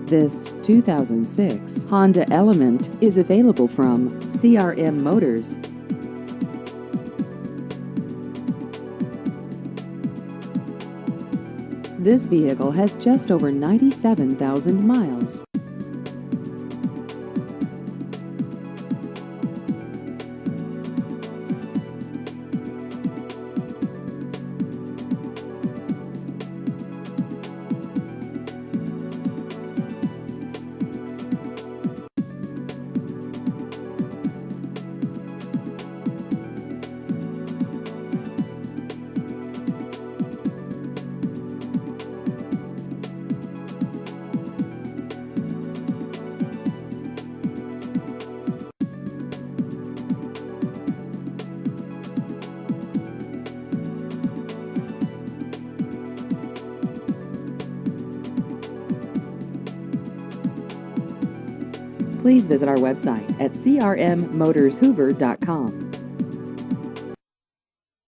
This 2006 Honda Element is available from CRM Motors. This vehicle has just over 97,000 miles. Please visit our website at crmmotorshoover.com.